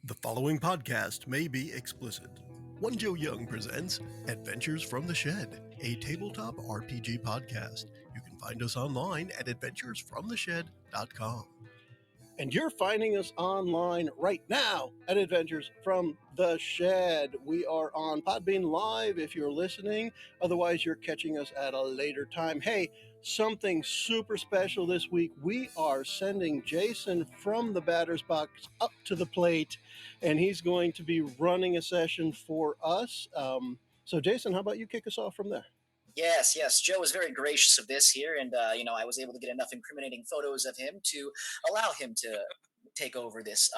The following podcast may be explicit. One Joe Young presents Adventures from the Shed, a tabletop RPG podcast. You can find us online at adventuresfromtheshed.com. And you're finding us online right now at Adventures from the Shed. We are on Podbean Live if you're listening. Otherwise, you're catching us at a later time. Hey, something super special this week. We are sending Jason from the batter's box up to the plate, and he's going to be running a session for us. So, Jason, how about you kick us off from there? Yes. Joe was very gracious of this here, and I was able to get enough incriminating photos of him to allow him to take over this,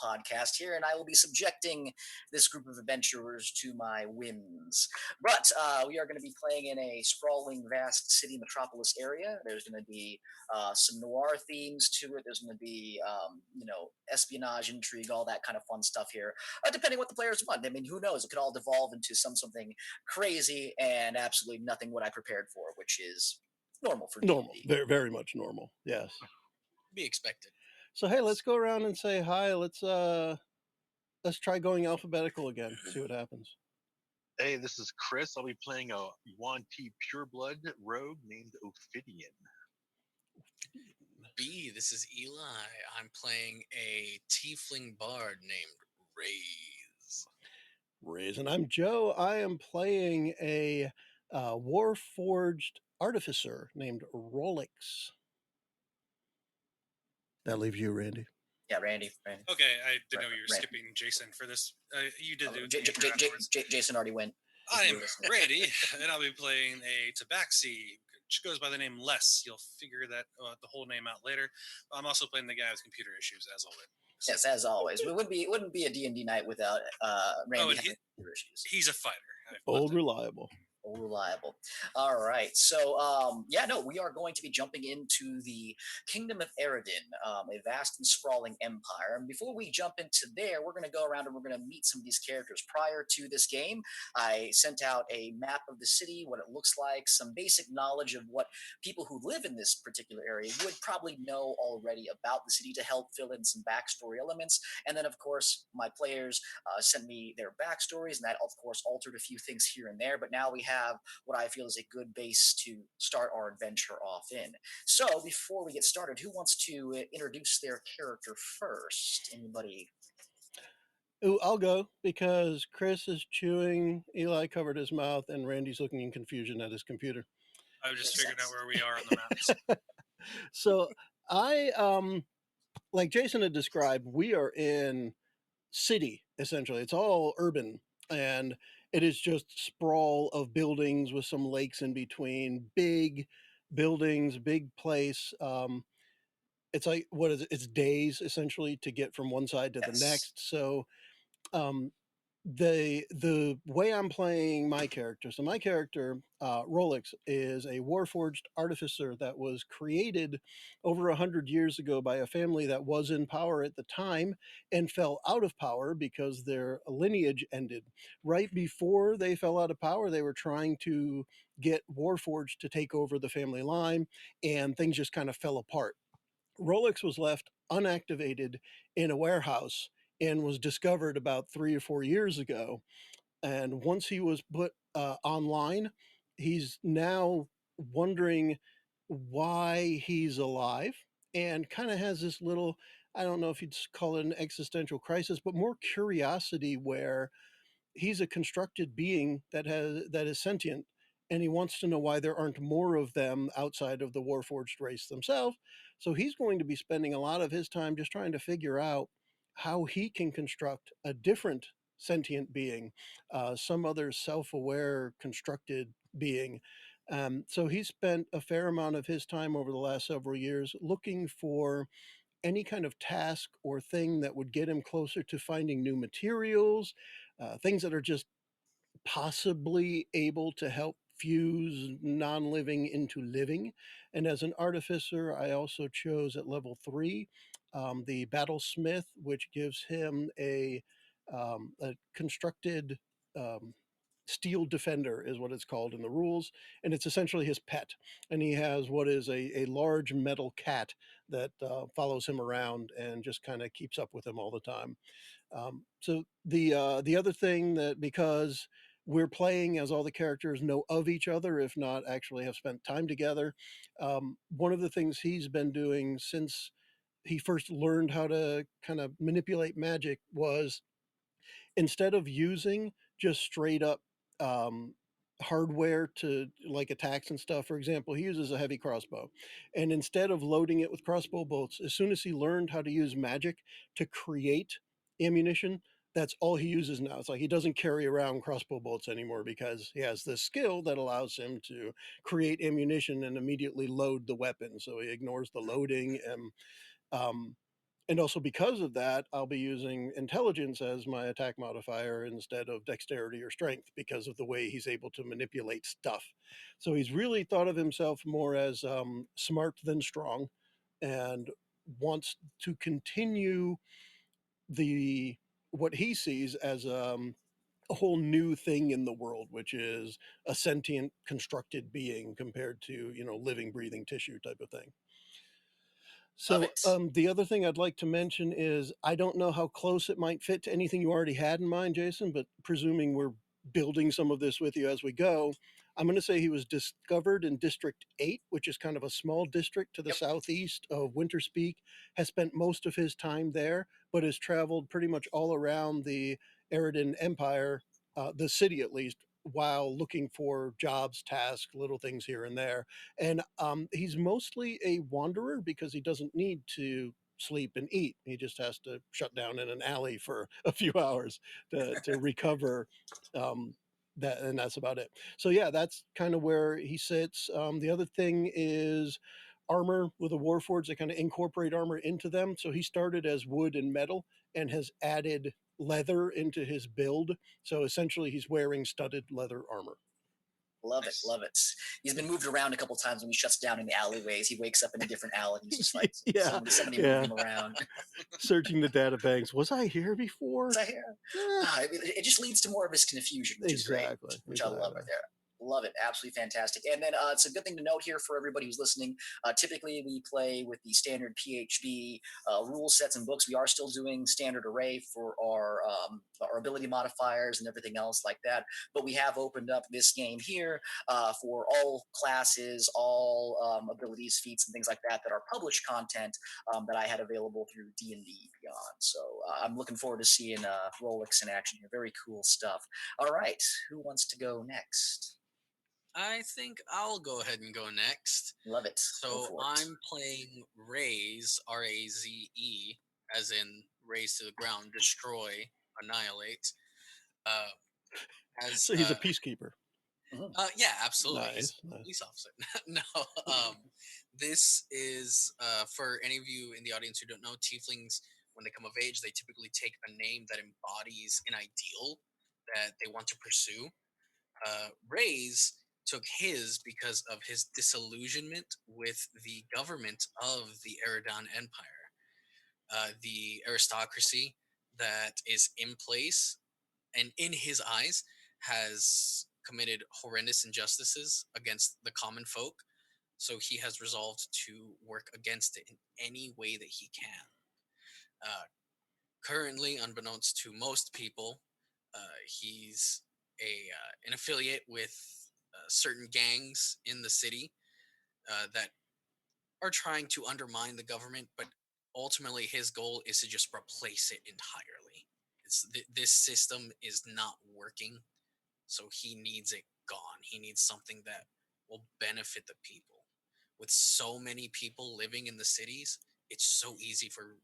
podcast here, and I will be subjecting this group of adventurers to my whims. But we are going to be playing in a sprawling, vast city metropolis area. There's going to be some noir themes to it. There's going to be, espionage, intrigue, all that kind of fun stuff here, depending what the players want. I mean, who knows? It could all devolve into something crazy and absolutely nothing what I prepared for, which is normal for Normal, D&D. very, very much normal. Yes. Be expected. So hey, let's go around and say hi. Let's try going alphabetical again. See what happens. Hey, this is Chris. I'll be playing a Yuan Ti pureblood rogue named Ophidian. B, this is Eli. I'm playing a tiefling bard named Raze. And I'm Joe. I am playing a Warforged artificer named Rolex. That leaves you, Randy. Yeah, Randy. Okay, I didn't know you were Randy. skipping Jason for this. You did do Jason already went. I am Randy, and I'll be playing a Tabaxi, which goes by the name Les. You'll figure that the whole name out later. I'm also playing the guy with computer issues, as always. Yes, as always. It wouldn't be a D&D night without Randy having computer issues. He's a fighter. Old reliable. Reliable. All right. So, we are going to be jumping into the Kingdom of Erridan, a vast and sprawling empire. And before we jump into there, we're going to go around and we're going to meet some of these characters. Prior to this game, I sent out a map of the city, what it looks like, some basic knowledge of what people who live in this particular area would probably know already about the city to help fill in some backstory elements. And then, of course, my players sent me their backstories, and that, of course, altered a few things here and there. But now we have what I feel is a good base to start our adventure off in. So before we get started, who wants to introduce their character first? Anybody? Ooh, I'll go because Chris is chewing, Eli covered his mouth, and Randy's looking in confusion at his computer. I was just figuring out where we are on the maps. So I, like Jason had described, we are in city, essentially. It's all urban, and it is just sprawl of buildings with some lakes in between, big buildings, big place. It's like, what is it? It's days essentially to get from one side to the next. So the way I'm playing my character, so my character, Rolex, is a Warforged artificer that was created over 100 years ago by a family that was in power at the time and fell out of power because their lineage ended. Right before they fell out of power, they were trying to get Warforged to take over the family line, and things just kind of fell apart. Rolex was left unactivated in a warehouse and was discovered about 3 or 4 years ago. And once he was put online, he's now wondering why he's alive and kind of has this little, I don't know if you'd call it an existential crisis, but more curiosity where he's a constructed being that is sentient, and he wants to know why there aren't more of them outside of the Warforged race themselves. So he's going to be spending a lot of his time just trying to figure out how he can construct a different sentient being, some other self-aware constructed being. So he spent a fair amount of his time over the last several years looking for any kind of task or thing that would get him closer to finding new materials, things that are just possibly able to help fuse non-living into living. And as an artificer, I also chose at level 3 the battlesmith, which gives him a constructed Steel Defender is what it's called in the rules, and it's essentially his pet. And he has what is a large metal cat that follows him around and just kind of keeps up with him all the time. So the other thing that, because we're playing as all the characters know of each other, if not actually have spent time together, one of the things he's been doing since he first learned how to kind of manipulate magic was, instead of using just straight up um, hardware to like attacks and stuff, for example, he uses a heavy crossbow. And instead of loading it with crossbow bolts, as soon as he learned how to use magic to create ammunition, that's all he uses now. It's like he doesn't carry around crossbow bolts anymore because he has this skill that allows him to create ammunition and immediately load the weapon. So he ignores the loading. Um, and also because of that, I'll be using intelligence as my attack modifier instead of dexterity or strength because of the way he's able to manipulate stuff. So he's really thought of himself more as smart than strong, and wants to continue the what he sees as a whole new thing in the world, which is a sentient constructed being compared to, living, breathing tissue type of thing. Love So, it. the other thing I'd like to mention is I don't know how close it might fit to anything you already had in mind, Jason, but presuming we're building some of this with you as we go, I'm going to say he was discovered in District 8, which is kind of a small district to the Yep. southeast of Winterspeak, has spent most of his time there, but has traveled pretty much all around the Erridan Empire, the city at least, while looking for jobs, tasks, little things here and there. And he's mostly a wanderer because he doesn't need to sleep and eat. He just has to shut down in an alley for a few hours to recover. Um, that and that's about it. So yeah, that's kind of where he sits. The other thing is armor with a warforged. They kind of incorporate armor into them. So he started as wood and metal and has added leather into his build. So essentially, he's wearing studded leather armor. Love it, Nice. love it. He's been moved around a couple times when he shuts down in the alleyways. He wakes up in a different alley. He's just like Yeah, somebody moved yeah. him around. Searching the databanks. Was I here Was before? I here? Eh, It just leads to more of his confusion, which is great, exactly, which I love exactly. right there. Love it. Absolutely fantastic. And then it's a good thing to note here for everybody who's listening. Typically, we play with the standard PHB rule sets and books. We are still doing standard array for our ability modifiers and everything else like that. But we have opened up this game here for all classes, all abilities, feats, and things like that that are published content that I had available through D&D Beyond. So I'm looking forward to seeing Rolex in action here. Very cool stuff. All right, who wants to go next? I think I'll go ahead and go next. Love it. Go So for it. I'm playing Raze, Raze, as in raze to the ground, destroy, annihilate. Uh, as So he's a peacekeeper. Mhm. Yeah, absolutely. He's Nice, a nice. police officer. No, this is for any of you in the audience who don't know, tieflings, when they come of age, they typically take a name that embodies an ideal that they want to pursue. Ray's took his because of his disillusionment with the government of the Erridan Empire, the aristocracy that is in place, and in his eyes has committed horrendous injustices against the common folk. So he has resolved to work against it in any way that he can. Uh, Currently, unbeknownst to most people, he's an affiliate with certain gangs in the city that are trying to undermine the government, but ultimately his goal is to just replace it entirely. This system is not working, so he needs it gone. He needs something that will benefit the people. With so many people living in the cities, it's so easy for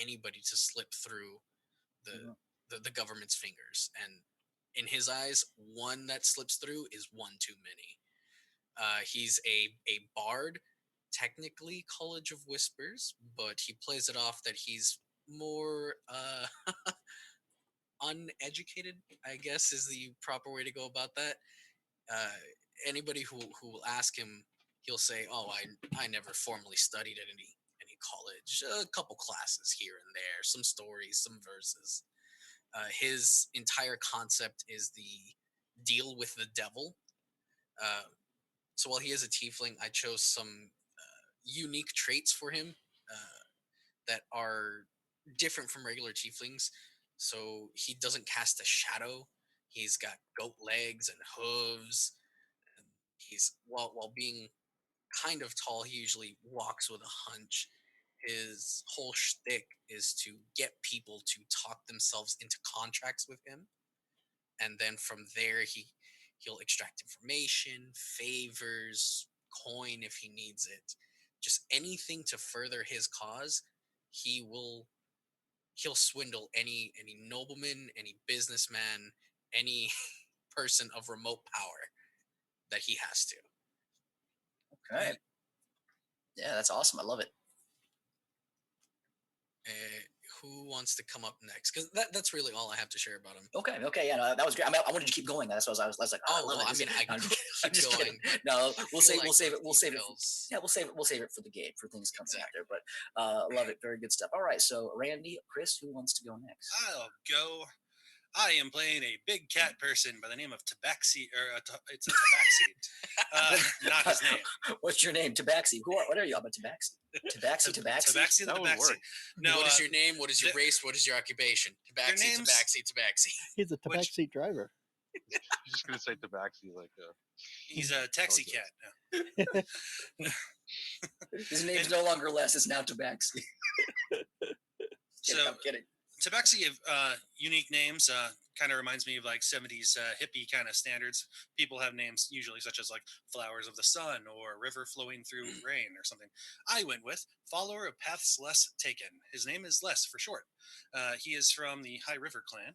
anybody to slip through the, Mhm. the government's fingers. And in his eyes, one that slips through is one too many. He's a bard, technically College of Whispers, but he plays it off that he's more uneducated, I guess is the proper way to go about that. Uh, Anybody who will ask him, he'll say, "Oh, I never formally studied at any college. A couple classes here and there, some stories, some verses." His entire concept is the deal with the devil. Uh, so while he is a tiefling, I chose some unique traits for him that are different from regular tieflings. So he doesn't cast a shadow. He's got goat legs and hooves. And he's while being kind of tall, he usually walks with a hunch. His whole shtick is to get people to talk themselves into contracts with him, and then from there he'll extract information, favors, coin if he needs it, just anything to further his cause. He will he'll swindle any nobleman, any businessman, any person of remote power that he has to. Okay. Yeah, that's awesome. I love it. Uh, who wants to come up next? Because that's really all I have to share about him. Okay, yeah, no, that was great. I mean, I wanted to keep going. That's what I was like, oh, I love well, it. I mean, I I'm could just, I'm keep just kidding. going. No, we'll feel save like it. those We'll save it. details- Yeah, we'll save it for the game, for things coming out Exactly. there. But love it. Very good stuff. All right, so Randy, Chris, who wants to go next? I'll go. I am playing a big cat person by the name of Tabaxi, or it's a Tabaxi. Not his name. What's your name? Tabaxi. What are you? I'm a Tabaxi. Tabaxi. Tabaxi the That would Tabaxi. work. No, what is your name? What is your race? What is your occupation? Tabaxi, names- tabaxi. He's a tabaxi driver. You're just gonna say Tabaxi like He's a taxi Okay. cat. No. His name's no longer Les. It's now Tabaxi. So I'm kidding. Tabaxi have unique names. Kind of reminds me of like 70s hippie kind of standards. People have names usually such as like Flowers of the Sun or River Flowing Through Rain or something. I went with Follower of Paths Less Taken. His name is Les for short. He is from the High River clan.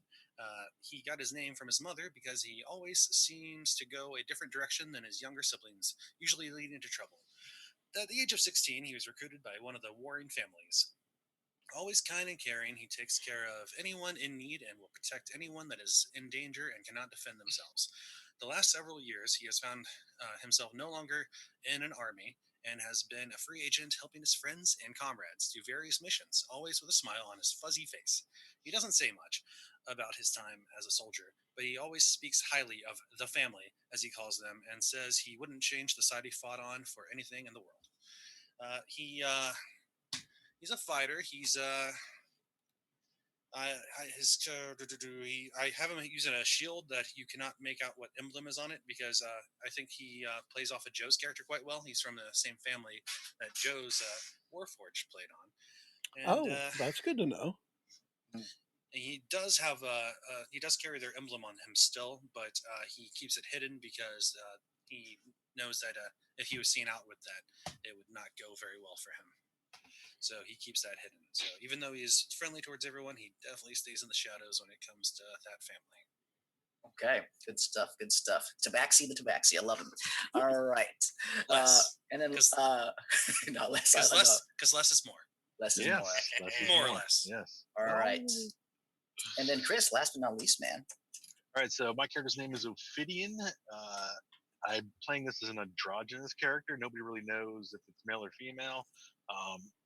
He got his name from his mother because he always seems to go a different direction than his younger siblings, usually leading to trouble. At the age of 16, he was recruited by one of the warring families. Always kind and caring, he takes care of anyone in need and will protect anyone that is in danger and cannot defend themselves. The last several years, he has found himself no longer in an army and has been a free agent helping his friends and comrades do various missions, always with a smile on his fuzzy face. He doesn't say much about his time as a soldier, but he always speaks highly of the family, as he calls them, and says he wouldn't change the side he fought on for anything in the world. He's a fighter. He's I have him using a shield that you cannot make out what emblem is on it because I think he plays off of Joe's character quite well. He's from the same family that Joe's Warforged played on. And, that's good to know. he does have he does carry their emblem on him still, but he keeps it hidden because he knows that if he was seen out with that, it would not go very well for him. So he keeps that hidden. So even though he's friendly towards everyone, he definitely stays in the shadows when it comes to that family. Okay, good stuff. Good stuff. Tabaxi the Tabaxi. I love him. All right. Less. And then not less. Because less is more. Less is yes, more. that's More or less. Yes. All right. And then Chris, last but not least, man. All right, so my character's name is Ophidian. I'm playing this as an androgynous character. Nobody really knows if it's male or female.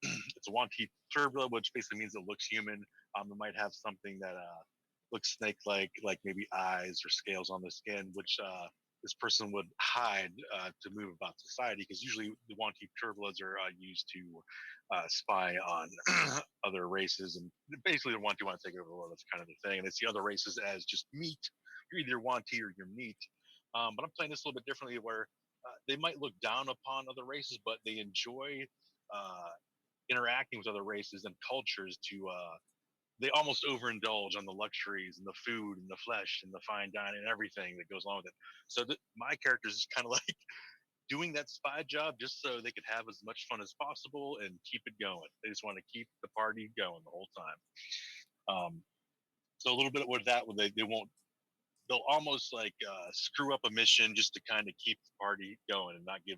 It's a one-teeth pureblood, which basically means it looks human. It might have something that looks snake-like maybe eyes or scales on the skin, which this person would hide to move about society, because usually the one-teeth purebloods are used to spy on other races, and basically they want to take over the world. That's kind of the thing, and it's the other races as just meat. You're either one-teeth or you're meat. But I'm playing this a little bit differently, where they might look down upon other races, but they enjoy interacting with other races and cultures they almost overindulge on the luxuries and the food and the flesh and the fine dining and everything that goes along with it. So my character is just kind of like doing that spy job just so they could have as much fun as possible and keep it going. They just want to keep the party going the whole time. So a little bit with that, they'll almost like screw up a mission just to kind of keep the party going and not give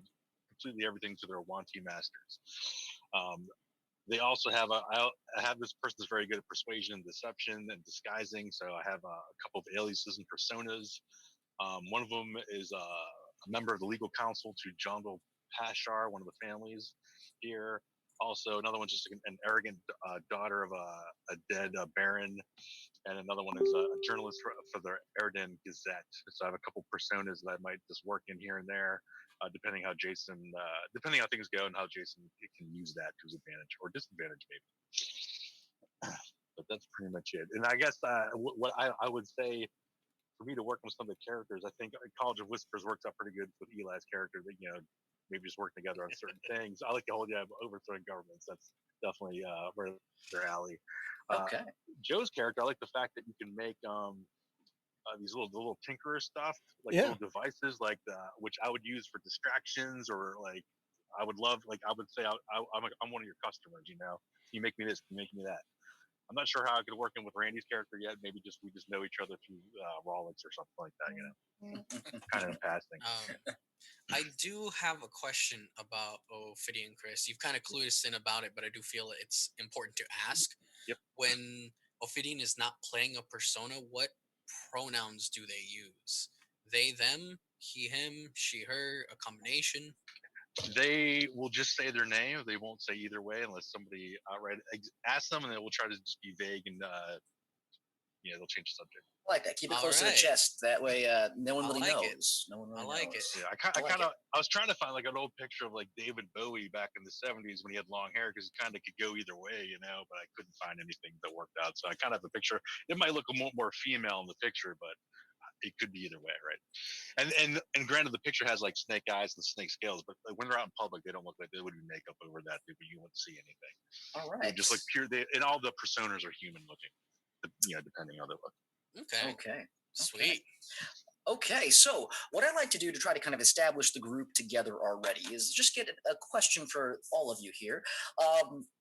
completely everything to their wanty masters. They also have I have this person that's very good at persuasion and deception and disguising. So I have a couple of aliases and personas. One of them is a member of the legal counsel to Jondal Pashar, one of the families here. Also, another one's just an arrogant daughter of a dead baron, and another one is a journalist for the Erridan Gazette. So I have a couple personas that I might just work in here and there, depending how Jason, depending how things go and how Jason can use that to his advantage or disadvantage, maybe. But that's pretty much it. And I guess what I would say for me to work with some of the characters, I think College of Whispers works out pretty good with Eli's character. That maybe just work together on certain things. I like the whole idea of overthrowing governments. That's definitely where their alley. Okay. Joe's character, I like the fact that you can make these little tinkerer stuff, like Yeah. little devices, like which I would use for distractions, or like I would love, like I would say, I'm one of your customers. You make me this, you make me that. I'm not sure how I could work in with Randy's character yet. Maybe we just know each other through Rollins or something like that. Kind of in passing. I do have a question about Ophidian, Chris. You've kind of clued us in about it, but I do feel it's important to ask. Yep. When Ophidian is not playing a persona, what pronouns do they use? They, them, he, him, she, her, a combination? They will just say their name. They won't say either way unless somebody outright asks them, and they will try to just be vague and they'll change the subject. I like that. Keep it All close to the right. chest. That way, no one I really like it. knows. No one really I like knows. it. Yeah, I I was trying to find like an old picture of like David Bowie back in the '70s when he had long hair, because it kind of could go either way, but I couldn't find anything that worked out. So I kind of have a picture. It might look more female in the picture, but it could be either way, right? And granted, the picture has like snake eyes and snake scales, but like, when they're out in public, they don't look like there would be makeup over that, but you wouldn't see anything. All They right. just look pure. And all the personas are human looking, depending on how they look. Okay. Okay. Sweet. Okay, so what I like to do to try to kind of establish the group together already is just get a question for all of you here.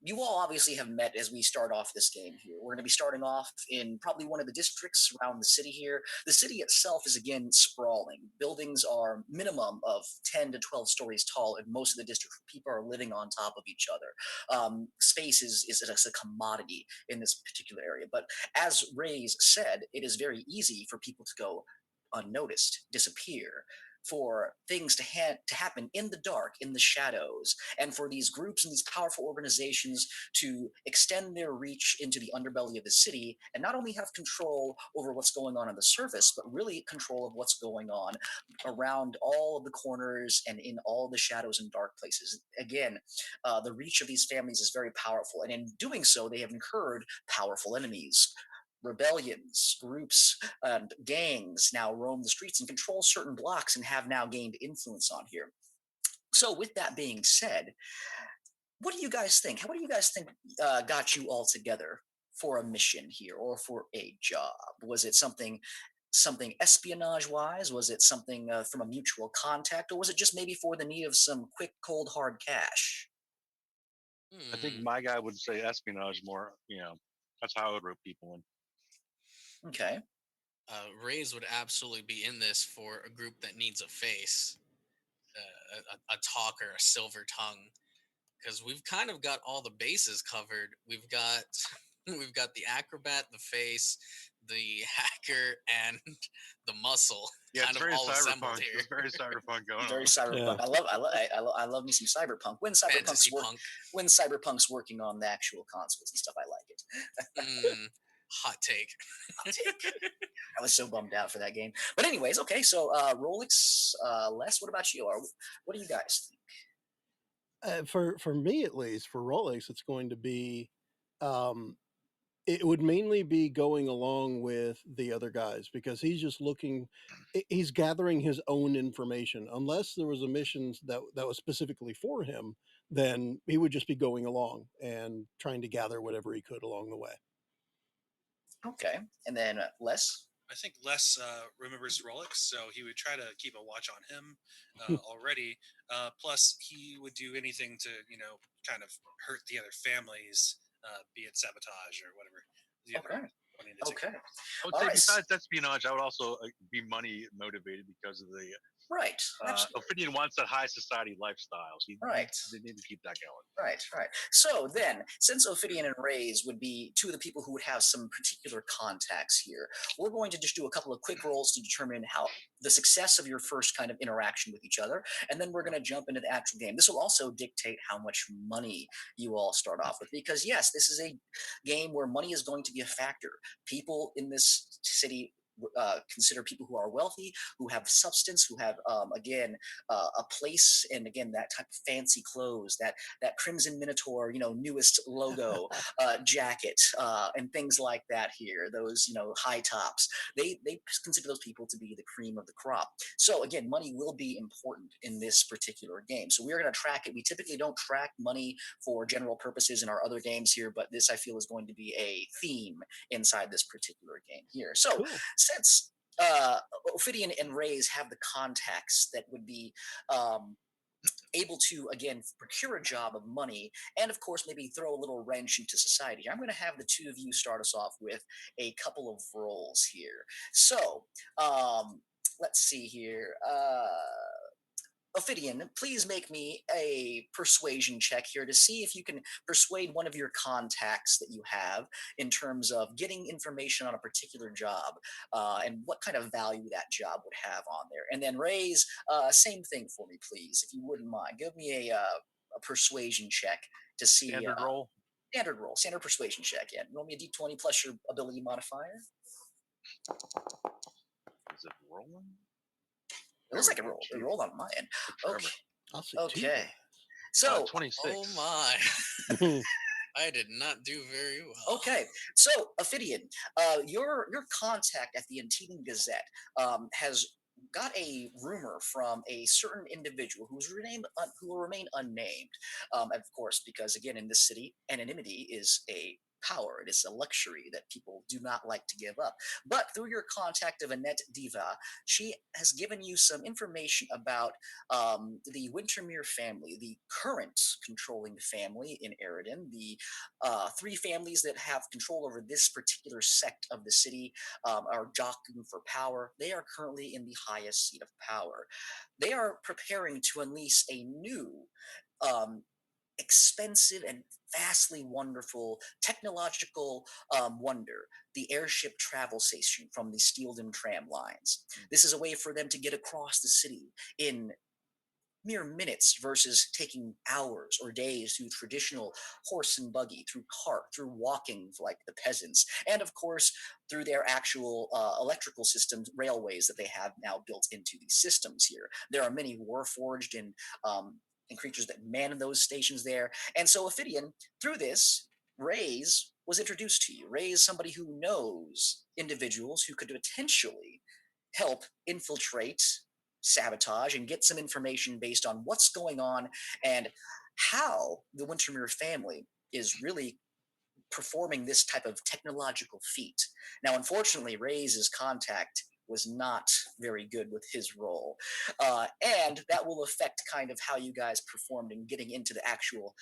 You all obviously have met as we start off this game here. We're going to be starting off in probably one of the districts around the city here. The city itself is again sprawling. Buildings are minimum of 10 to 12 stories tall in most of the districts. People are living on top of each other. Space is a commodity in this particular area. But as Ray's said, it is very easy for people to go unnoticed, disappear, for things to happen in the dark, in the shadows, and for these groups and these powerful organizations to extend their reach into the underbelly of the city and not only have control over what's going on the surface, but really control of what's going on around all of the corners and in all the shadows and dark places. Again, the reach of these families is very powerful, and in doing so, they have incurred powerful enemies. Rebellions, groups, and gangs now roam the streets and control certain blocks and have now gained influence on here. So, with that being said, what do you guys think? What do you guys think got you all together for a mission here or for a job? Was it something espionage wise? Was it something from a mutual contact, or was it just maybe for the need of some quick, cold, hard cash? I think my guy would say espionage more. That's how I would rope people in. Okay. Rays would absolutely be in this for a group that needs a face, a talker, a silver tongue, because we've kind of got all the bases covered. We've got we've got the acrobat, the face, the hacker, and the muscle. Yeah, kind it's of very all assembled cyberpunk. here. It's very cyberpunk going Very on. cyberpunk. Yeah. I love me some cyberpunk. Fantasy punk. When cyberpunk's working on the actual consoles and stuff, I like it. Hot take. I was so bummed out for that game. But anyways, okay. So Rolex, Les, what about you? What do you guys think? For me at least, for Rolex, it's going to be, um, it would mainly be going along with the other guys because he's just looking, he's gathering his own information. Unless there was a mission that was specifically for him, then he would just be going along and trying to gather whatever he could along the way. Okay, and then Les. I think Les remembers Rolex, so he would try to keep a watch on him already. Plus, he would do anything to, kind of hurt the other families, be it sabotage or whatever. The other Okay. wanting to take. Okay. I would All say right. besides espionage, I would also be money motivated because of the Right. Ophidian wants that high society lifestyle. So they need to keep that going. Right. So then, since Ophidian and Rays would be two of the people who would have some particular contacts here, we're going to just do a couple of quick rolls to determine how the success of your first kind of interaction with each other, and then we're going to jump into the actual game. This will also dictate how much money you all start off with, because yes, this is a game where money is going to be a factor. People in this city consider people who are wealthy, who have substance, who have again a place, and again that type of fancy clothes, that Crimson Minotaur, newest logo jacket, and things like that. Here, those high tops. They consider those people to be the cream of the crop. So again, money will be important in this particular game. So we're going to track it. We typically don't track money for general purposes in our other games here, but this I feel is going to be a theme inside this particular game here. So Cool. since Ophidian and Rays have the contacts that would be able to again procure a job of money, and of course maybe throw a little wrench into society, I'm going to have the two of you start us off with a couple of roles here. So let's see here. Ophidian, please make me a persuasion check here to see if you can persuade one of your contacts that you have in terms of getting information on a particular job, and what kind of value that job would have on there. And then Rays, same thing for me, please, if you wouldn't mind. Give me a persuasion check to see. Standard roll? Standard persuasion check. Yeah. Roll me a d20 plus your ability modifier. Is it rolling? It looks like it rolled on my end. Okay. I'll see Okay. So 26. Oh my. I did not do very well. Okay, so Ophidian, your contact at the Antedian Gazette has got a rumor from a certain individual who will remain unnamed, of course, because again, in this city, anonymity is a power. It is a luxury that people do not like to give up. But through your contact of Annette Diva, she has given you some information about the Wintermere family, the current controlling family in Erridan, the three families that have control over this particular sect of the city, are jockeying for power. They are currently in the highest seat of power. They are preparing to unleash a new um, expensive and vastly wonderful technological wonder, the airship travel station from the Steelden tram lines. This is a way for them to get across the city in mere minutes versus taking hours or days through traditional horse and buggy, through cart, through walking like the peasants, and of course through their actual electrical systems, railways that they have now built into these systems here. There are many warforged and creatures that man those stations there. And so Ophidian, through this, Rays was introduced to you. Rays, somebody who knows individuals who could potentially help infiltrate, sabotage, and get some information based on what's going on and how the Wintermere family is really performing this type of technological feat. Now, unfortunately, Ray's contact was not very good with his role, and that will affect kind of how you guys performed in getting into the actual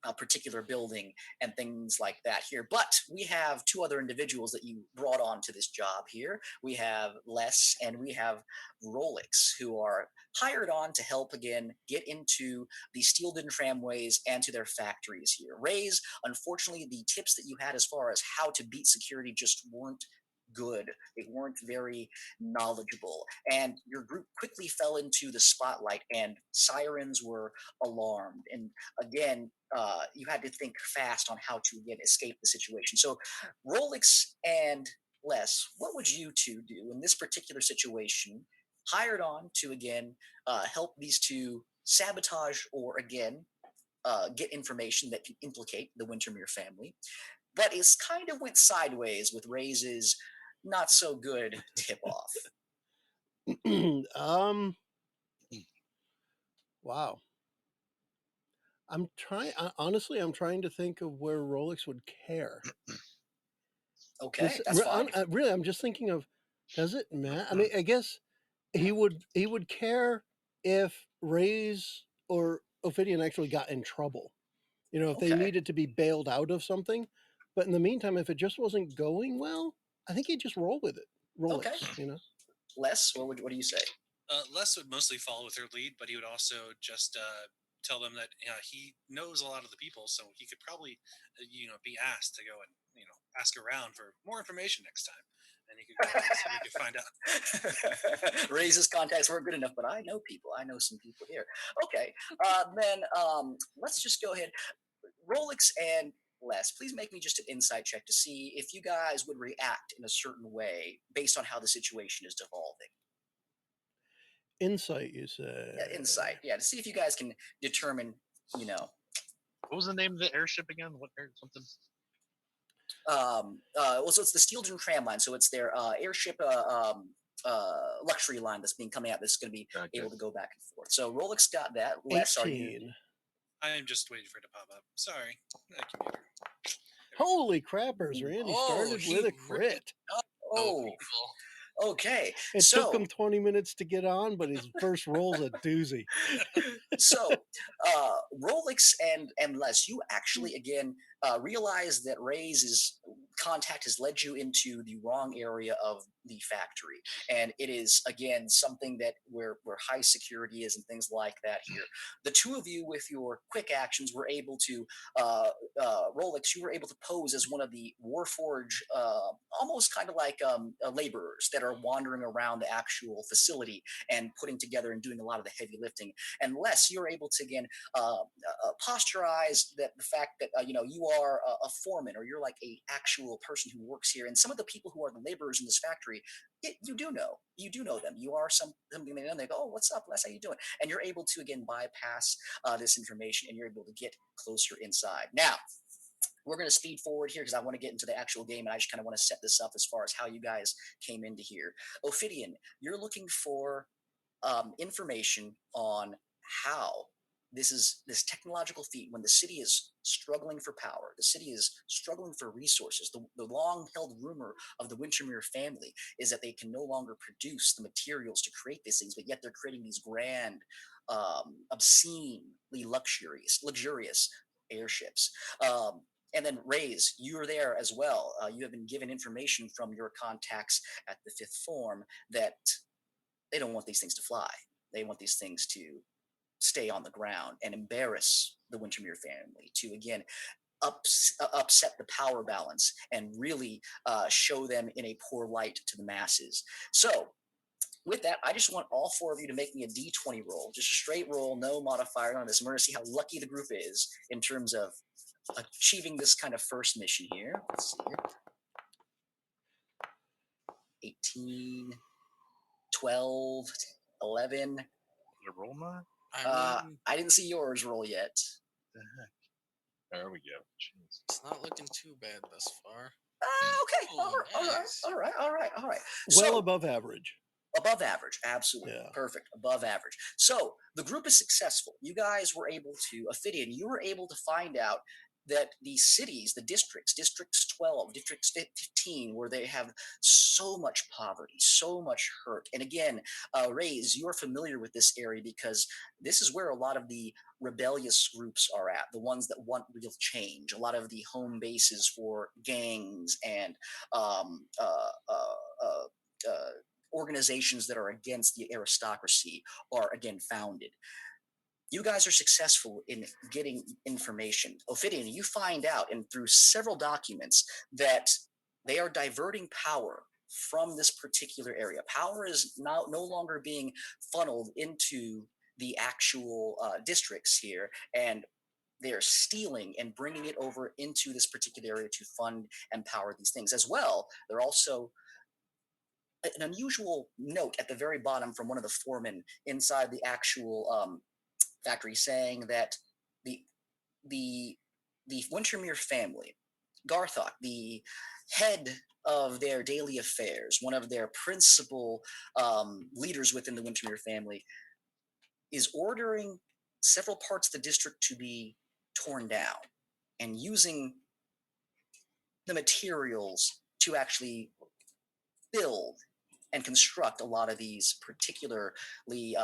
a particular building and things like that here. But we have two other individuals that you brought on to this job here. We have Les and we have Rolex, who are hired on to help again get into the Steelden tramways and to their factories here. Rays, unfortunately, the tips that you had as far as how to beat security just weren't good. They weren't very knowledgeable. And your group quickly fell into the spotlight and sirens were alarmed. And again, you had to think fast on how to again escape the situation. So Rolex and Les, what would you two do in this particular situation, hired on to again help these two sabotage or again get information that can implicate the Wintermere family? But it's kind of went sideways with Ray's not so good tip off. Wow. Honestly, I'm trying to think of where Rolex would care. Okay, that's fine. Really, I'm just thinking of, does it matter? I mean, I guess he would care if Ray's or Ophidian actually got in trouble. If they Okay. needed to be bailed out of something. But in the meantime, if it just wasn't going well, I think he'd just roll with it. Rolex, Okay. Les, what do you say? Les would mostly follow with their lead, but he would also just tell them that he knows a lot of the people, so he could probably, be asked to go and ask around for more information next time, and he could go and see what he could find out. Raises contacts weren't good enough, but I know people. I know some people here. Okay, then let's just go ahead. Rolex and Les, please make me just an insight check to see if you guys would react in a certain way based on how the situation is devolving. Insight, you Yeah, insight, say? yeah, to see if you guys can determine, you know, What was the name of the airship again? What air something? well, so it's the Steel Dream tram line, so it's their airship luxury line that's being coming out that's going to be Okay. able to go back and forth. So Rolex got that. Les, are you? 18. I am just waiting for it to pop up. Sorry, computer. Holy crappers, Randy started he with a really crit. Oh, people. okay. It So took him 20 minutes to get on, but his first roll's a doozy. so Rolex and Les, you actually again realize that Ray's contact has led you into the wrong area of the factory, and it is again something that where high security is and things like that here. The two of you, with your quick actions, were able to Rolex. You were able to pose as one of the Warforge, almost kind of like laborers that are wandering around the actual facility and putting together and doing a lot of the heavy lifting. And Les, you're able to again posturize that the fact that you are a foreman, or you're like a actual person who works here. And some of the people who are the laborers in this factory, you do know them. You are something they know. And they go, "Oh, what's up, Les? How you doing?" And you're able to again bypass this information, and you're able to get closer inside. Now, we're going to speed forward here because I want to get into the actual game, and I just kind of want to set this up as far as how you guys came into here. Ophidian, you're looking for information on how this technological feat, when the city is struggling for power, the city is struggling for resources. The long held rumor of the Wintermere family is that they can no longer produce the materials to create these things, but yet they're creating these grand, obscenely luxurious airships. And then Rays, you are there as well. You have been given information from your contacts at the Fifth Form that they don't want these things to fly. They want these things to stay on the ground and embarrass the Wintermere family, to again upset the power balance and really show them in a poor light to the masses. So with that, I just want all four of you to make me a D20 roll, just a straight roll, no modifier on this. We're going to see how lucky the group is in terms of achieving this kind of first mission here. Let's see here. 18, 12, 11. Did I roll mine? I didn't see yours roll yet. The heck? There we go. Jeez. It's not looking too bad thus far. Okay. Oh, nice. All right. Well So, above average. above average, absolutely. Yeah. Perfect. Above average. So the group is successful. You guys were able to, Ophidian, you were able to find out that the cities, the districts 12, districts 15, where they have so much poverty, so much hurt. And again, Rays, you are familiar with this area because this is where a lot of the rebellious groups are at, the ones that want real change, a lot of the home bases for gangs and organizations that are against the aristocracy are again founded. You guys are successful in getting information. Ophidian, you find out, and through several documents, that they are diverting power from this particular area. Power is now no longer being funneled into the actual districts here, and they're stealing and bringing it over into this particular area to fund and power these things. As well, they're also an unusual note at the very bottom from one of the foremen inside the actual factory, saying that the the Wintermere family, Garthok, the head of their daily affairs, one of their principal leaders within the Wintermere family, is ordering several parts of the district to be torn down and using the materials to actually build and construct a lot of these particularly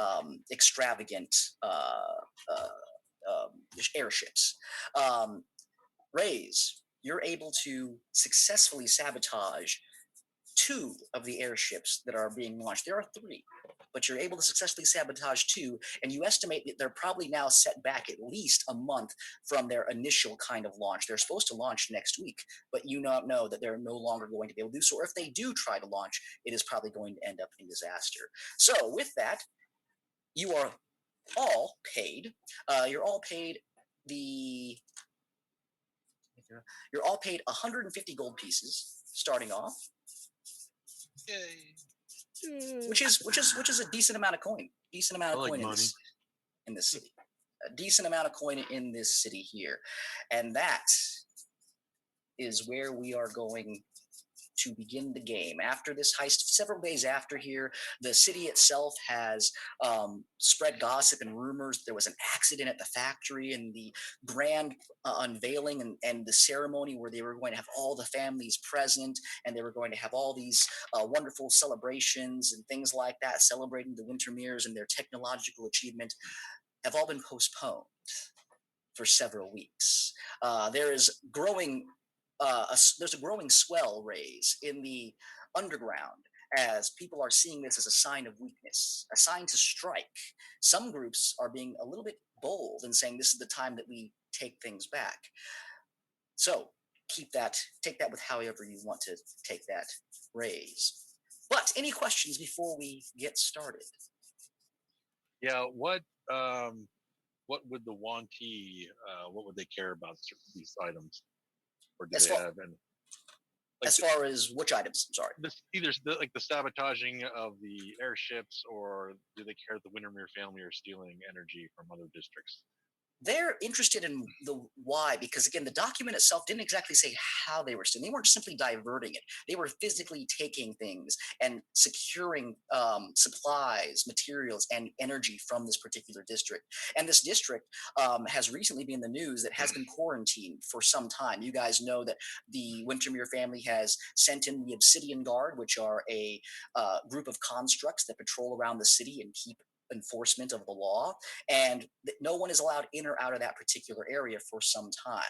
extravagant airships. Rays, you're able to successfully sabotage 2 of the airships that are being launched. There are 3, but you're able to successfully sabotage 2, and you estimate that they're probably now set back at least a month from their initial kind of launch. They're supposed to launch next week, but you not know that they're no longer going to be able to do so. Or if they do try to launch, it is probably going to end up in disaster. So with that, you are all paid. You're all paid the. You're all paid 150 gold pieces starting off, Yay! which is a decent amount of coin. Decent amount I of like coin money. in this city. A decent amount of coin in this city here, and that is where we are going to begin the game. After this heist, several days after here, the city itself has spread gossip and rumors that there was an accident at the factory, and the grand unveiling and the ceremony where they were going to have all the families present, and they were going to have all these wonderful celebrations and things like that, celebrating the Wintermeres and their technological achievement, have all been postponed for several weeks. There is growing there's a growing swell raise in the underground as people are seeing this as a sign of weakness, a sign to strike. Some groups are being a little bit bold and saying this is the time that we take things back. So take that with however you want to take that raise. But any questions before we get started? Yeah, what would the Wantee what would they care about these items, or do As they far- have any? As far as which items? I'm sorry. Either like the sabotaging of the airships, or do they care if the Wintermere family are stealing energy from other districts? They're interested in the why, because again, the document itself didn't exactly say how they were stealing. They weren't simply diverting it. They were physically taking things and securing supplies, materials, and energy from this particular district. And this district has recently been in the news that has been quarantined for some time. You guys know that the Wintermere family has sent in the Obsidian Guard, which are a group of constructs that patrol around the city and keep enforcement of the law, and no one is allowed in or out of that particular area for some time.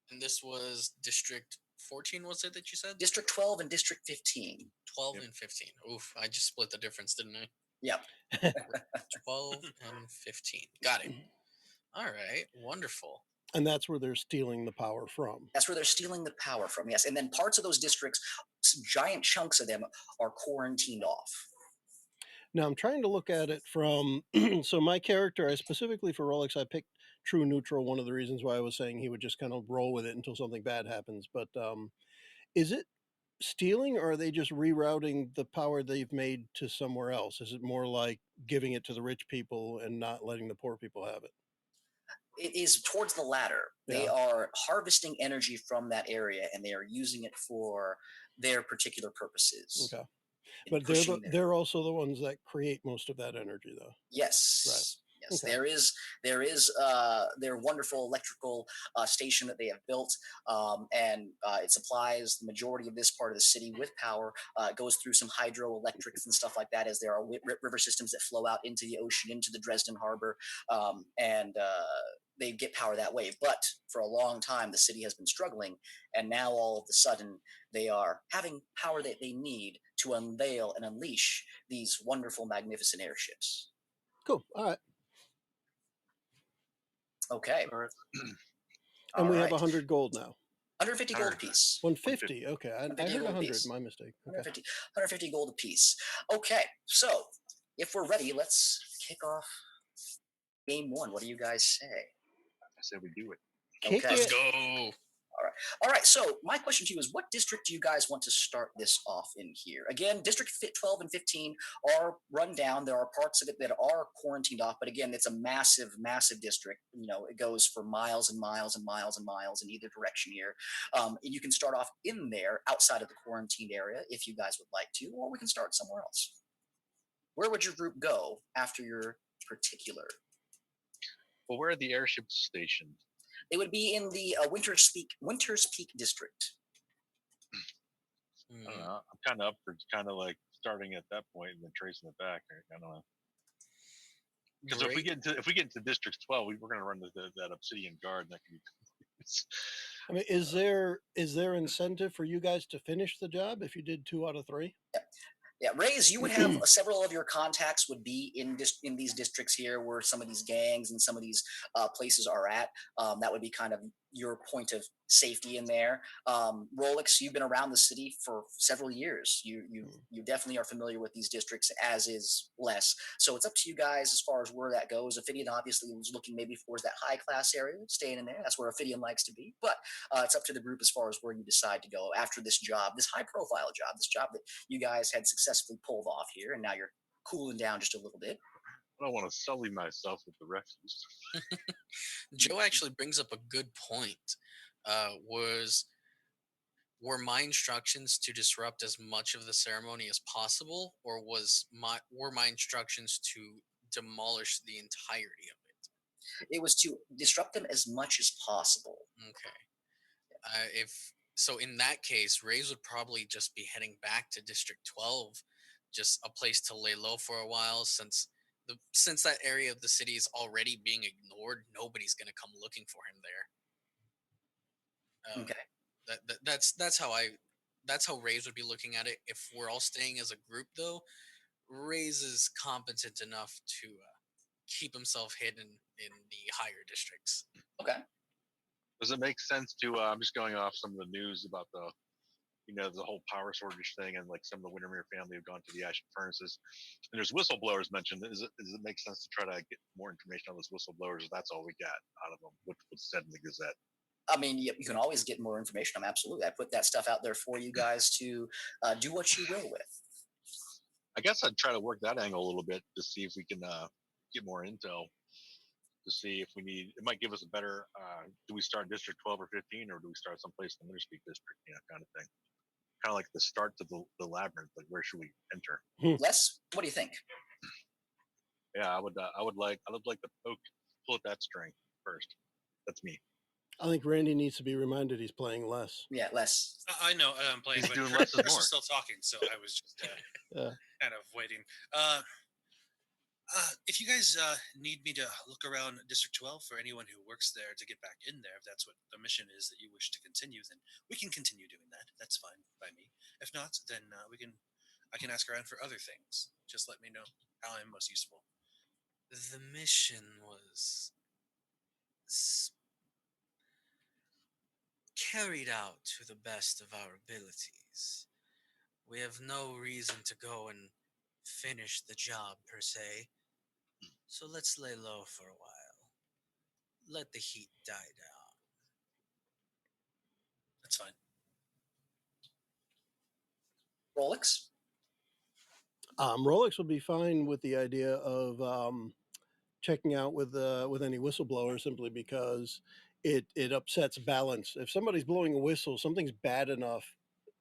And this was District 14, was it that you said? District 12 and District 15. 12 and 15. Oof, I just split the difference, didn't I? Yep. 12 and 15. Got it. All right, wonderful. And that's where they're stealing the power from. That's where they're stealing the power from, yes. And then parts of those districts, giant chunks of them are quarantined off. Now I'm trying to look at it from so my character, I specifically for Rolex, I picked true neutral. One of the reasons why I was saying he would just kind of roll with it until something bad happens. But is it stealing, or are they just rerouting the power they've made to somewhere else? Is it more like giving it to the rich people and not letting the poor people have it? It is towards the latter. They Yeah. are harvesting energy from that area, and they are using it for their particular purposes. Okay. in But pushing their- they're also the ones that create most of that energy, though. Yes. Yes, Okay. there is their wonderful electrical station that they have built, and it supplies the majority of this part of the city with power. It goes through some hydroelectrics and stuff like that, as there are river systems that flow out into the ocean, into the Dresden harbor, and they get power that way. But for a long time, the city has been struggling, and now all of a sudden, they are having power that they need to unveil and unleash these wonderful, magnificent airships. Cool. All right. Okay. All right. And we have right. 100 gold now. 150 gold apiece. 150. Okay. I 150 heard gold 100. apiece. My mistake. Okay. 150 gold apiece. Okay. So if we're ready, let's kick off game one. What do you guys say? I said we do it. Kick Okay. Let's it. go. All right. So my question to you is, what district do you guys want to start this off in here? Again, District 12 and 15 are run down. There are parts of it that are quarantined off, but again, it's a massive, massive district. You know, it goes for miles and miles and miles and miles in either direction here. And you can start off in there outside of the quarantined area if you guys would like to, or we can start somewhere else. Where would your group go after your particular? Well, where are the airships stationed? It would be in the Winters Peak district. I don't know. I'm kind of up for kind of like starting at that point and then tracing it back. I don't know. Because if we get into District 12, we're going to run that Obsidian Guard, and that can be. I mean, is there incentive for you guys to finish the job if you did 2 out of 3? Yeah, Rays, you would have several of your contacts would be in these districts here, where some of these gangs and some of these places are at. That would be kind of your point of safety in there. Rolex, you've been around the city for several years. You definitely are familiar with these districts, as is Les. So it's up to you guys as far as where that goes. Ophidian obviously was looking maybe towards that high class area, staying in there. That's where Ophidian likes to be. But it's up to the group as far as where you decide to go after this job, this high profile job, this job that you guys had successfully pulled off here, and now you're cooling down just a little bit. I don't want to sully myself with the refuse. Joe actually brings up a good point. Was Were my instructions to disrupt as much of the ceremony as possible, or were my instructions to demolish the entirety of it? It was to disrupt them as much as possible. Okay. If so, in that case, Rays would probably just be heading back to District 12, just a place to lay low for a while, since that area of the city is already being ignored. Nobody's gonna come looking for him there. Okay. That's how Rays would be looking at it. If we're all staying as a group, though, Rays is competent enough to keep himself hidden in the higher districts. Okay. Does it make sense to? I'm just going off some of the news about the whole power shortage thing, and like some of the Wintermere family have gone to the ash furnaces, and there's whistleblowers mentioned. Does it make sense to try to get more information on those whistleblowers? Or that's all we got out of them. What was said in the Gazette. I mean, you can always get more information. Absolutely. I put that stuff out there for you guys to do what you will with. I guess I'd try to work that angle a little bit to see if we can get more intel. To see if we need, it might give us a better. Do we start District 12 or 15, or do we start someplace in the Winterspeak District? Kind of thing. Kind of like the start to the labyrinth. Like, where should we enter? Les, what do you think? Yeah, I would like to pull at that string first. That's me. I think Randy needs to be reminded he's playing less. Yeah, Les. I know I'm playing, He's but doing less is Chris more. is still talking, so I was just kind of waiting. If you guys need me to look around District 12 for anyone who works there to get back in there, if that's what the mission is that you wish to continue, then we can continue doing that. That's fine by me. If not, then I can ask around for other things. Just let me know how I'm most useful. The mission was carried out to the best of our abilities. We have no reason to go and finish the job per se. So let's lay low for a while. Let the heat die down. That's fine. Rolex? Rolex would be fine with the idea of checking out with any whistleblower, simply because it upsets balance. If somebody's blowing a whistle, something bad enough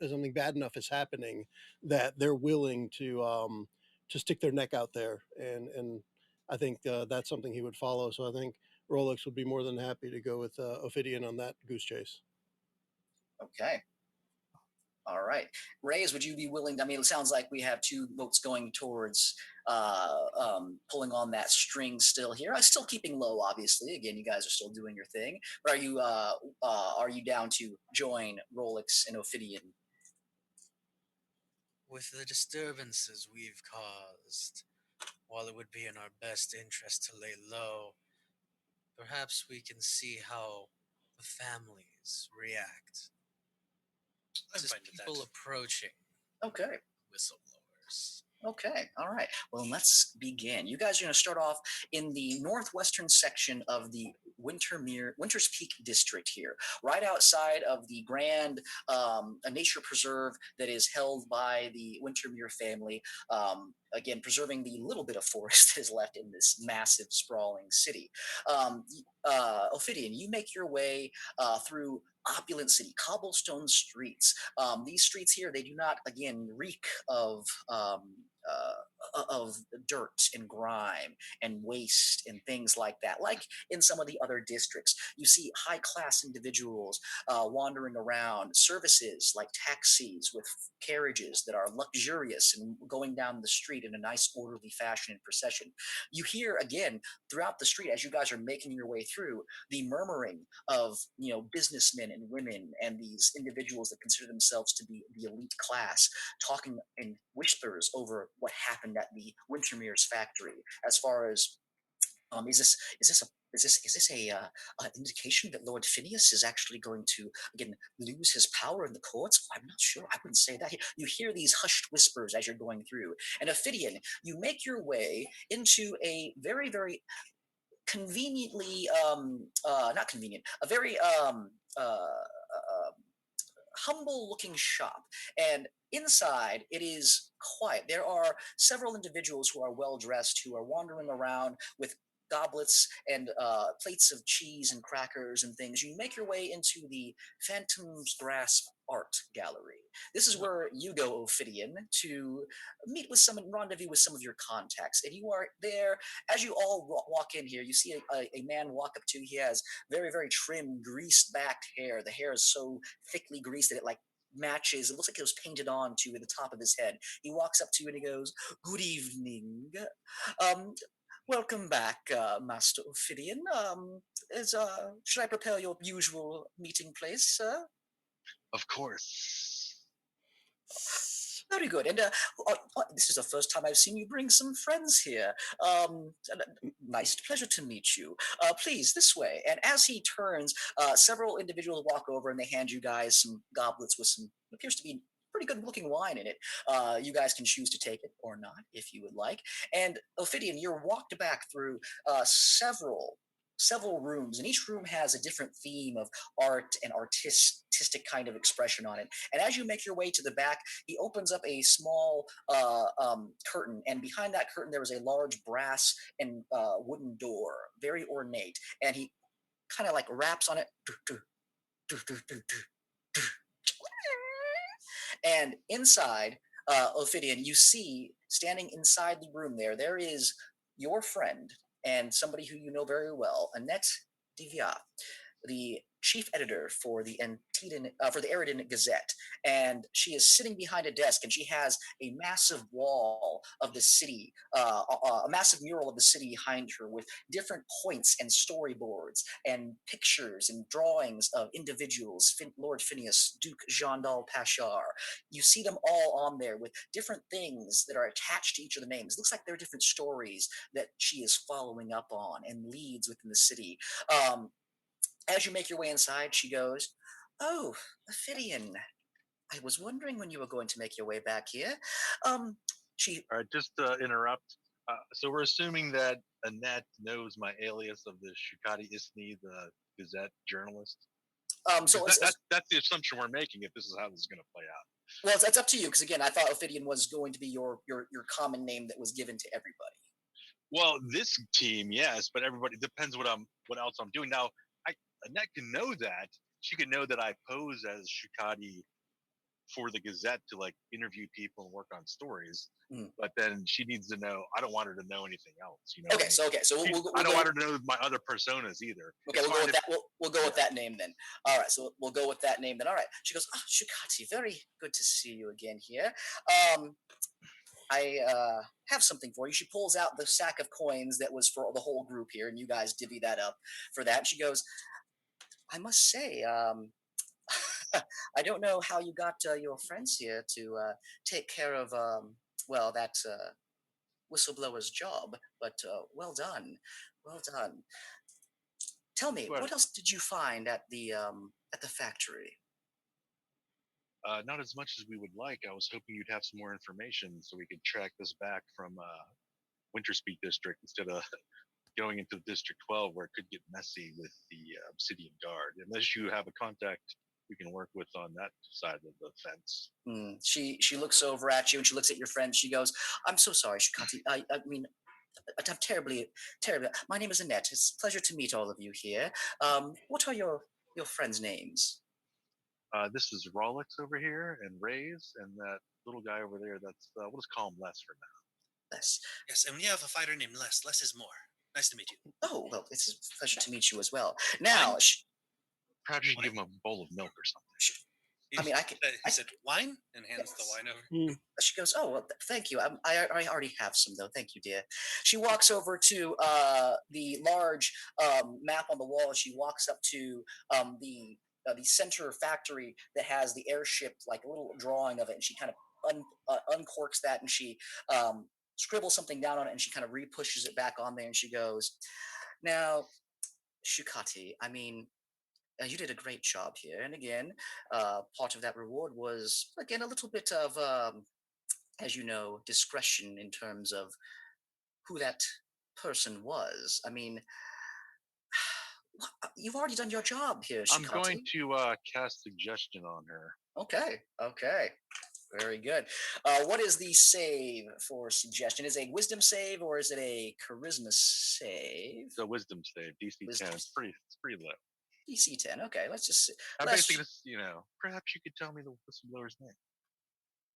is happening that they're willing to stick their neck out there, and I think that's something he would follow. So I think Rolex would be more than happy to go with Ophidian on that goose chase. Okay. All right. Rays, would you be willing? I mean, it sounds like we have two votes going towards pulling on that string still here. I'm still keeping low, obviously. Again, you guys are still doing your thing. But are you down to join Rolex and Ophidian? With the disturbances we've caused, while it would be in our best interest to lay low, perhaps we can see how the families react I'm to fine with people that. approaching Okay. whistleblowers. Okay. All right. Well, let's begin. You guys are going to start off in the northwestern section of the Winter's Peak district here, right outside of the grand a nature preserve that is held by the Wintermere family. Again, preserving the little bit of forest that is left in this massive, sprawling city. Ophidian, you make your way through opulent city, cobblestone streets. These streets here, they do not, again, reek of of dirt and grime and waste and things like that. Like in some of the other districts, you see high class individuals wandering around, services like taxis with carriages that are luxurious and going down the street in a nice orderly fashion and procession. You hear again throughout the street as you guys are making your way through the murmuring of businessmen and women and these individuals that consider themselves to be the elite class talking in whispers over what happened at the Wintermere's factory. As far as is this a indication that Lord Phineas is actually going to again lose his power in the courts? I'm not sure. I wouldn't say that. You hear these hushed whispers as you're going through, and Ophidian, you make your way into a very very conveniently not convenient, a very humble looking shop. And inside, it is quiet. There are several individuals who are well dressed who are wandering around with goblets and plates of cheese and crackers and things. You make your way into the Phantom's Grasp Art Gallery. This is where you go, Ophidian, to meet with some rendezvous with some of your contacts. And you are there as you all walk in here. You see a man walk up to you. He has very, very trim, greased backed hair. The hair is so thickly greased that it like matches. It looks like it was painted on to the top of his head. He walks up to you and he goes, "Good evening. Um, Welcome back, Master Ophidian. Should I prepare your usual meeting place, sir?" Of course. Very good. And this is the first time I've seen you bring some friends here. Nice pleasure to meet you. Please, this way. And as he turns, several individuals walk over and they hand you guys some goblets with some appears to be pretty good looking wine in it. You guys can choose to take it or not if you would like. And Ophidian, you're walked back through several rooms, and each room has a different theme of art and artistic kind of expression on it. And as you make your way to the back, he opens up a small curtain, and behind that curtain there is a large brass and wooden door, very ornate. And he kind of like raps on it, and inside, Ophidian, you see standing inside the room there is your friend and somebody who you know very well, Annette Divia, the chief editor for the Erridan Gazette, and she is sitting behind a desk, and she has a massive wall of the city, a massive mural of the city behind her with different points and storyboards and pictures and drawings of individuals, Lord Phineas, Duke Jean Dal Pashar. You see them all on there with different things that are attached to each of the names. It looks like there are different stories that she is following up on and leads within the city. As you make your way inside, she goes, "Oh, Ophidian, I was wondering when you were going to make your way back here." She, All right, just to interrupt. So we're assuming that Annette knows my alias of the Shukati Isni, the Gazette journalist. so That's the assumption we're making if this is how this is going to play out. well, it's up to you because again, I thought Ophidian was going to be your common name that was given to everybody. Well, this team, yes, but everybody depends what else I'm doing. Now, Annette can know that. She can know that I pose as Shukati for the Gazette to like interview people and work on stories. But then she needs to know. I don't want her to know anything else. You know. Okay, so I don't want her to know my other personas either. Okay, we'll go with that. We'll go with that name then. All right, so we'll go with that name then. All right. She goes, "Ah, Shukati, very good to see you again here. I have something for you." She pulls out the sack of coins that was for the whole group here, and you guys divvy that up for that. And she goes, "I must say, I don't know how you got your friends here to take care of, that whistleblower's job, but well done. Well done. Tell me, But what else did you find at the factory?" not as much as we would like. I was hoping you'd have some more information so we could track this back from Winterspeak District instead of going into District 12 where it could get messy with the Obsidian Guard. Unless you have a contact we can work with on that side of the fence. She looks over at you and she looks at your friend. She goes, "I'm so sorry, Shukati. I mean, I'm terribly. My name is Annette. It's a pleasure to meet all of you here. What are your friends' names?" This is Rolex over here, and Rays, and that little guy over there. That's we'll just call him Les for now. Les. Yes, and we have a fighter named Les. Les is more. Nice to meet you. Oh, well, it's a pleasure to meet you as well. Wine? Now, Perhaps you should give him a bowl of milk or something. I mean, I can. He said, wine? And hands the Yes. wine over. Mm. She goes, "Oh, well, thank you. I already have some, though. Thank you, dear." She walks over to the large map on the wall. And she walks up to the center factory that has the airship, like a little drawing of it. And she kind of uncorks that, and she scribbles something down on it, and she kind of re-pushes it back on there. And she goes, "Now, Shukati, I mean, you did a great job here. And again, part of that reward was, again, a little bit of, as you know, discretion in terms of who that person was. I mean, you've already done your job here, I'm going Shikati. to cast suggestion on her. Okay, okay. Very good. What is the save for suggestion? Is it a wisdom save or is it a charisma save? It's a wisdom save, DC 10. Wisdom It's pretty low. DC 10. Okay, let's just. I'm Let's, basically just, perhaps you could tell me the whistleblower's name.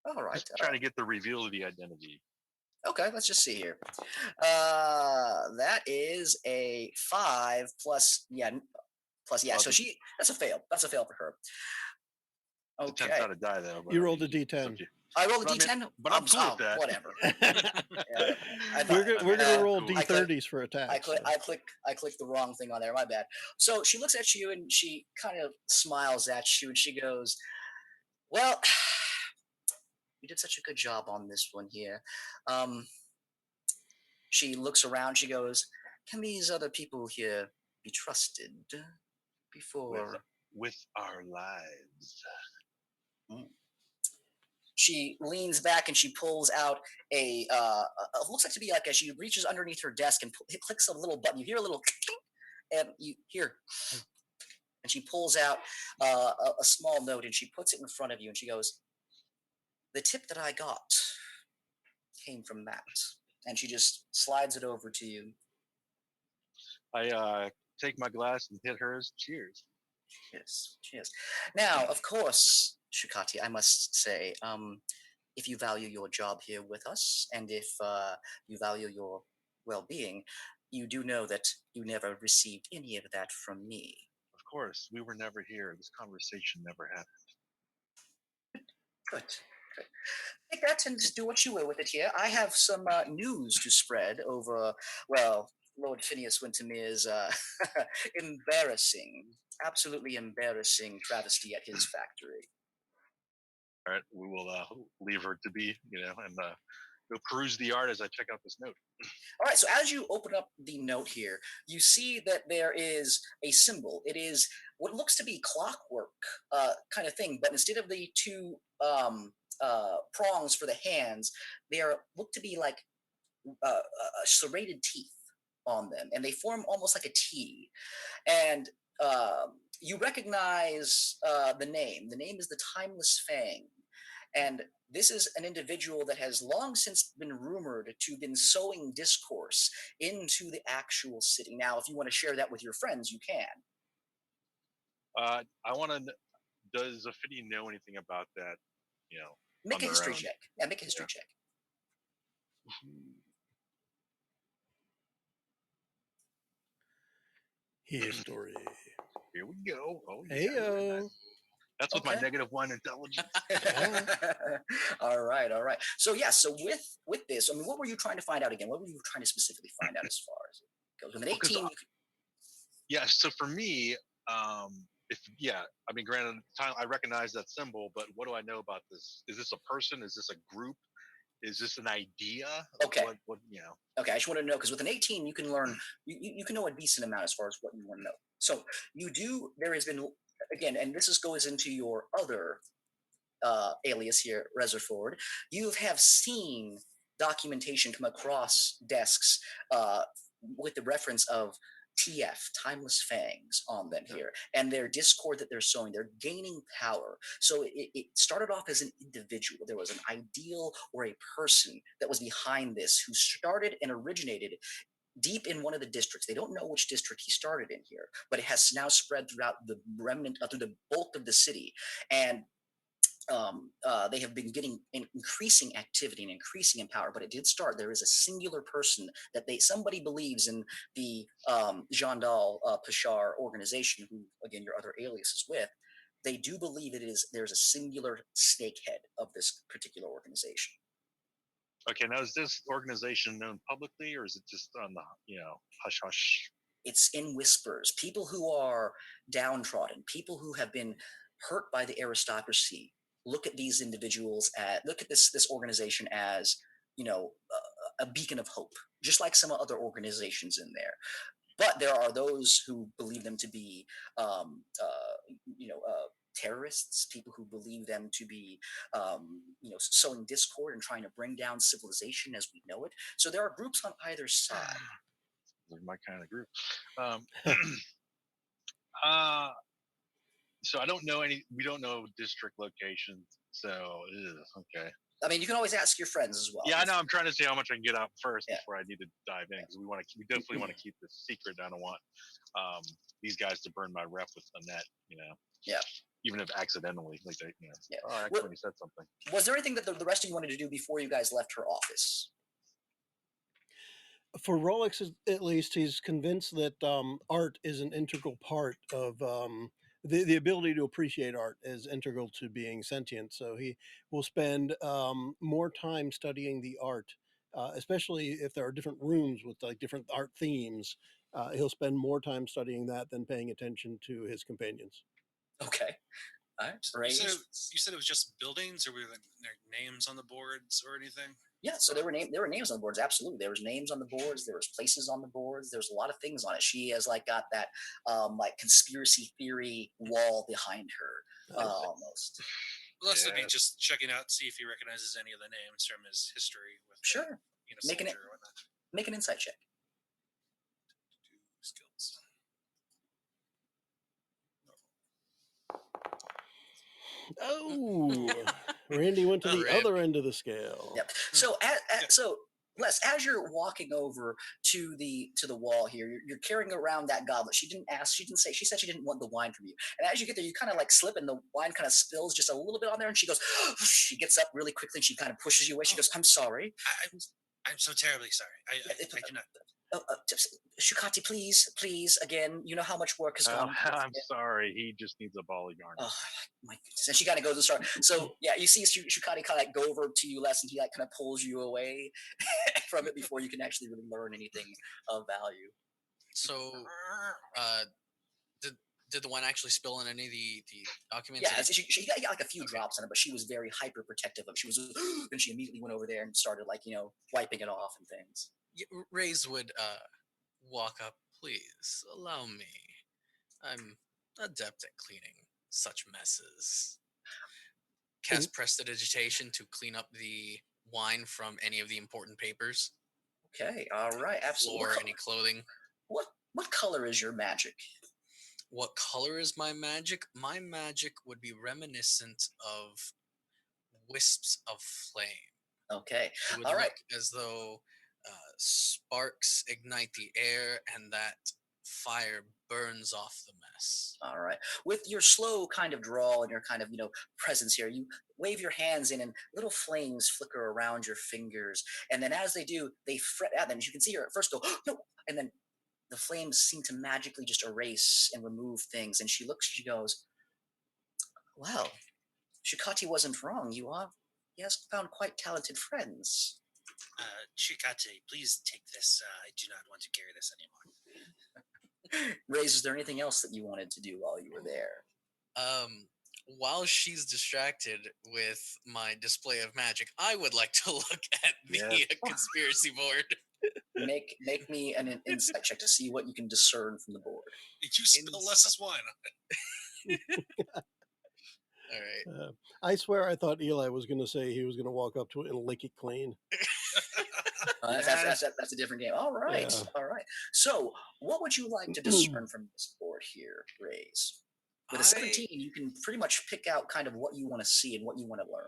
all right. Just trying to get the reveal of the identity. Okay, let's just see here. That is a 5 plus, yeah, yeah. So that's a fail. That's a fail for her. The 10 Okay, sided die though. You rolled a D10. I rolled a But I D10. but I'm cool with that. Whatever. I thought- We're gonna roll cool. D30s for attacks. I clicked the wrong thing on there. My bad. So she looks at you and she kind of smiles at you and she goes, "Well, you did such a good job on this one here." She looks around. She goes, "Can these other people here be trusted before?" With our lives. She leans back and she pulls out a looks like to be like as she reaches underneath her desk and clicks a little button. You hear a little and you hear and she pulls out a small note and she puts it in front of you and she goes, "The tip that I got came from Matt." And she just slides it over to you. I take my glass and hit hers. Cheers. Yes, cheers. Now, of course, Shukati, I must say, if you value your job here with us, and if you value your well-being, you do know that you never received any of that from me. Of course, we were never here. This conversation never happened. Good. Good. Take that and do what you will with it here. I have some news to spread over, well, Lord Phineas Wintermere's embarrassing, absolutely embarrassing travesty at his factory. All right, we will leave her to be, and go peruse the art as I check out this note. All right, so as you open up the note here, you see that there is a symbol. It is what looks to be clockwork kind of thing, but instead of the two prongs for the hands, they look to be like serrated teeth on them, and they form almost like a T. And you recognize the name. The name is the Timeless Fang. And this is an individual that has long since been rumored to have been sowing discourse into the actual city. Now, if you want to share that with your friends, you can. I want to. Does Ophidian know anything about that? Make a on history their own? check. Yeah, make a history check. History. Here we go. Oh, yeah. Heyo. That's with my Okay. -1 intelligence. All right, all right. So yeah, so with this, I mean, what were you trying to find out again? What were you trying to specifically find out as far as it goes? With an Well, 'cause 18, Yeah. So for me, I mean, granted, I recognize that symbol, but what do I know about this? Is this a person? Is this a group? Is this an idea? Okay. What? Okay, I just want to know because with an 18, you can learn, you can know a decent amount as far as what you want to know. So you do. There has been again, and this goes into your other alias here, Reserford. You have seen documentation come across desks with the reference of TF, Timeless Fangs, on them here, and their discord that they're sowing, they're gaining power. So it started off as an individual. There was an ideal or a person that was behind this who started and originated deep in one of the districts. They don't know which district he started in here, but it has now spread throughout the remnant, through the bulk of the city. And they have been getting increasing activity and increasing in power, but it did start. There is a singular person that somebody believes in the Jandal Pashar organization, who again your other alias is with. They do believe there's a singular snakehead of this particular organization. Okay, now is this organization known publicly, or is it just on the hush hush? It's in whispers. People who are downtrodden, people who have been hurt by the aristocracy, look at these individuals look at this organization as a beacon of hope, just like some other organizations in there. But there are those who believe them to be, terrorists, people who believe them to be, sowing discord and trying to bring down civilization as we know it. So there are groups on either side. They're my kind of group. Uh, so I don't know we don't know district locations. So, okay. I mean, you can always ask your friends as well. Yeah, I know. I'm trying to see how much I can get out first before I need to dive in, because we definitely want to keep this secret. I don't want these guys to burn my rep with the net, Yeah. Even if accidentally, like they, Yeah. oh, I accidentally said something. Was there anything that the rest of you wanted to do before you guys left her office? For Rolex, at least, he's convinced that art is an integral part of the ability to appreciate art is integral to being sentient. So he will spend more time studying the art, especially if there are different rooms with like different art themes. He'll spend more time studying that than paying attention to his companions. Okay. All right. You said it was just buildings, or were there names on the boards or anything? Yeah, so there were names on the boards. Absolutely, there was names on the boards. There was places on the boards. There's a lot of things on it. She has got that conspiracy theory wall behind her almost. Well, that's would be just checking out, see if he recognizes any of the names from his history with sure. Make an insight check. Skills. Oh, Randy went to the other end of the scale. Yep. So, so Les, as you're walking over to the wall here, you're carrying around that goblet. She didn't ask. She didn't say. She said she didn't want the wine from you. And as you get there, you kind of slip, and the wine kind of spills just a little bit on there. And she goes. She gets up really quickly. And she kind of pushes you away. She goes, "I'm sorry. I'm so terribly sorry. I cannot." Shukati, please, again, you know how much work has gone. I'm sorry. He just needs a ball of yarn. Oh my goodness! And she kind of goes to start. So yeah, you see Shukati kind of go over to you, Les, and he kind of pulls you away from it before you can actually really learn anything of value. So, did the wine actually spill in any of the documents? Yeah, she got a few drops on it, but she was very hyper protective of. She was, and she immediately went over there and started wiping it off and things. Raze would walk up. Please allow me. I'm adept at cleaning such messes. Cast prestidigitation to clean up the wine from any of the important papers. Okay, all right, absolutely. Or any clothing. What color is your magic? What color is my magic? My magic would be reminiscent of wisps of flame. Okay, it would look as though sparks ignite the air and that fire burns off the mess. All right. With your slow kind of drawl and your kind of, presence here, you wave your hands in and little flames flicker around your fingers. And then as they do, they fret at them. As you can see her at first go, oh, no. And then the flames seem to magically just erase and remove things. And she goes, well, Shikati wasn't wrong. He has found quite talented friends. Shikate, please take this. I do not want to carry this anymore. Raze, is there anything else that you wanted to do while you were there? While she's distracted with my display of magic, I would like to look at the conspiracy board. Make me an insight check to see what you can discern from the board. Did you spill Les's wine on it? All right. I swear I thought Eli was going to say he was going to walk up to it and lick it clean. That's a different game. All right. Yeah. All right. So what would you like to discern from this board here, Raze? With a 17, you can pretty much pick out kind of what you want to see and what you want to learn.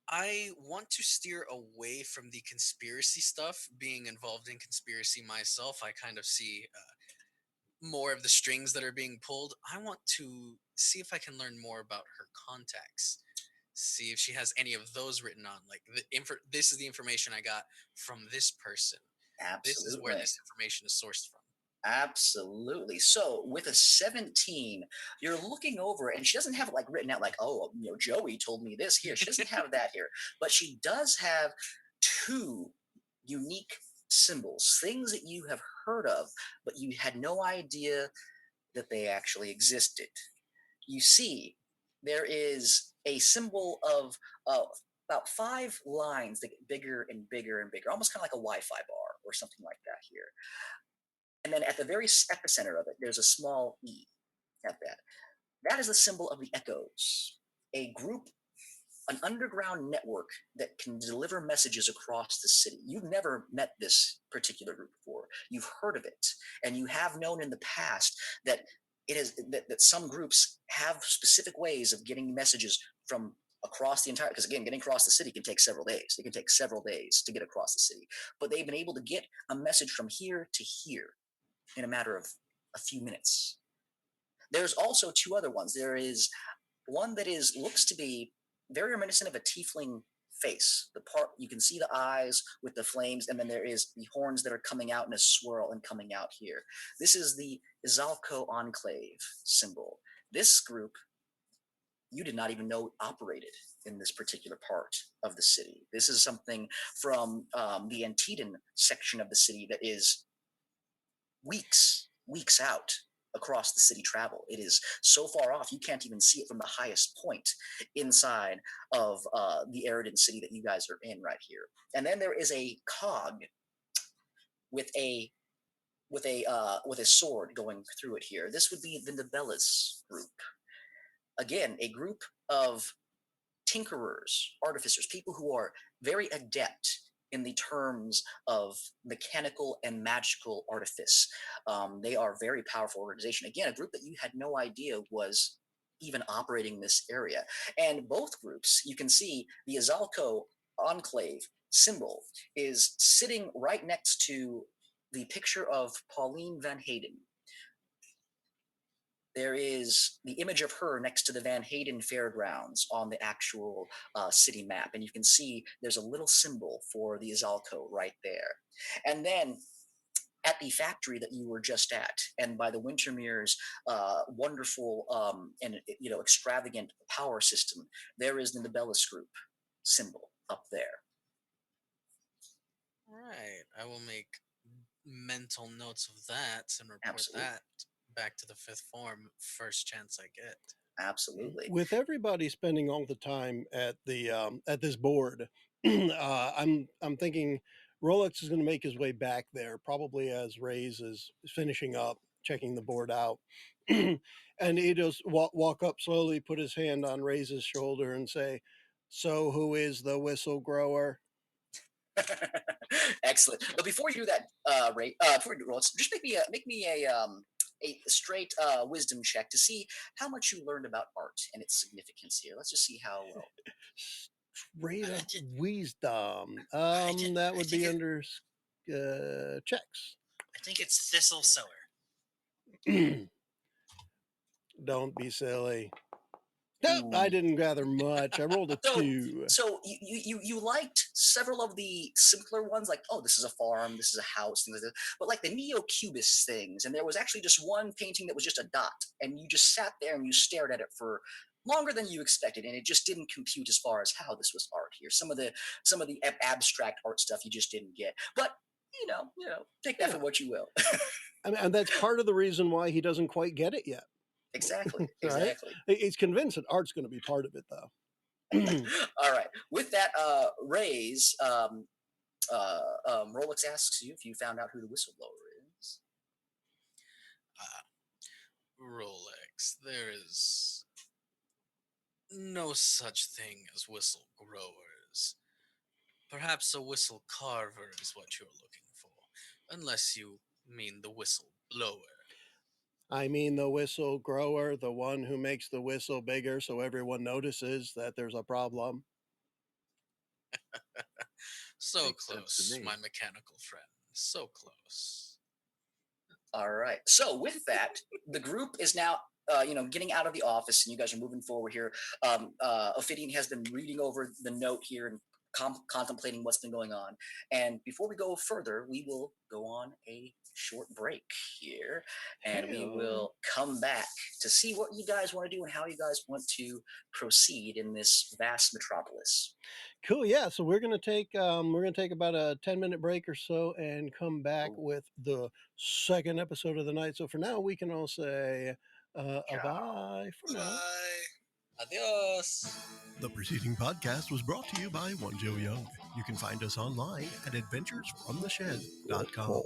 I want to steer away from the conspiracy stuff. Being involved in conspiracy myself, I kind of see more of the strings that are being pulled. I want to see if I can learn more about her contacts. See if she has any of those written on. Like this is the information I got from this person. This is where Absolutely. this information is sourced from. Absolutely. So with a 17, you're looking over and she doesn't have it like written out like, oh, Joey told me this here. She doesn't have that here, but she does have two unique symbols, things that you have heard of, but you had no idea that they actually existed. You see, there is a symbol of about 5 lines that get bigger and bigger and bigger, almost kind of like a Wi-Fi bar or something like that here. And then at the very epicenter of it, there's a small E at that. That is the symbol of the Echoes, a group, an underground network that can deliver messages across the city. You've never met this particular group before. You've heard of it, and you have known in the past that it is that some groups have specific ways of getting messages from across the entire, because again, getting across the city can take several days. It can take several days to get across the city, but they've been able to get a message from here to here in a matter of a few minutes. There's also 2 other ones. There is one that looks to be very reminiscent of a tiefling face. The part you can see the eyes with the flames, and then there is the horns that are coming out in a swirl and coming out here. This is the Izalco Enclave symbol. This group you did not even know operated in this particular part of the city. This is something from the Antedon section of the city that is weeks out across the city travel. It is so far off you can't even see it from the highest point inside of the Erridan city that you guys are in right here. And then there is a cog with a with a sword going through it here. This would be the Nibellis group. Again, a group of tinkerers, artificers, people who are very adept in the terms of mechanical and magical artifice. They are a very powerful organization. Again, a group that you had no idea was even operating this area. And both groups, you can see the Azalco Enclave symbol is sitting right next to the picture of Pauline Van Hayden. There is the image of her next to the Van Hayden Fairgrounds on the actual city map. And you can see there's a little symbol for the Izalco right there. And then at the factory that you were just at, and by the Wintermere's wonderful and extravagant power system, there is the Nibellis Group symbol up there. All right, I will make mental notes of that and report Absolutely. that back to the 5th form first chance I get. Absolutely. With everybody spending all the time at this board, I'm thinking Rolex is going to make his way back there, probably as Ray's is finishing up, checking the board out, and he just walk up slowly, put his hand on Ray's shoulder, and say, "So who is the whistle grower?" Excellent. But before you do that, Ray, before you do roll, just make me a straight wisdom check to see how much you learned about art and its significance here. Let's just see how well. Straight I up did- wisdom. I That would think be under checks. I think it's Thistle Sower. Don't be silly. Nope, I didn't gather much. I rolled a So, 2. so you liked several of the simpler ones, like, oh, this is a farm, this is a house, things like that. But like the neo-cubist things, and there was actually just one painting that was just a dot, and you just sat there and you stared at it for longer than you expected, and it just didn't compute as far as how this was art here. Some of the abstract art stuff you just didn't get, but take that for Yeah. what you will. I mean, and that's part of the reason why he doesn't quite get it yet, Exactly, right? exactly. He's convinced that art's going to be part of it, though. All right. With that, Ray's Rolex asks you if you found out who the whistleblower is. Rolex, there is no such thing as whistle growers. Perhaps a whistle carver is what you're looking for, unless you mean the whistle blower. I mean, the whistle grower, the one who makes the whistle bigger so everyone notices that there's a problem. So Makes sense to close, me. my mechanical friend. So close. All right. So with that, the group is now, getting out of the office, and you guys are moving forward here. Ophidian has been reading over the note here and contemplating what's been going on. And before we go further, we will go on a short break here, and we Hey-o. will come back to see what you guys want to do and how you guys want to proceed in this vast metropolis. Cool. Yeah. So we're gonna take about a 10-minute break or so and come back Oh, with the second episode of the night. So for now, we can all say a ciao. bye for now. Bye. Adios. The preceding podcast was brought to you by One Joe Young. You can find us online at adventuresfromtheshed.com.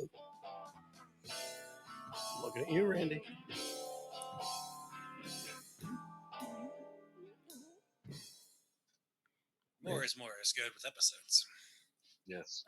Looking at you, Randy. More is good with episodes. Yes.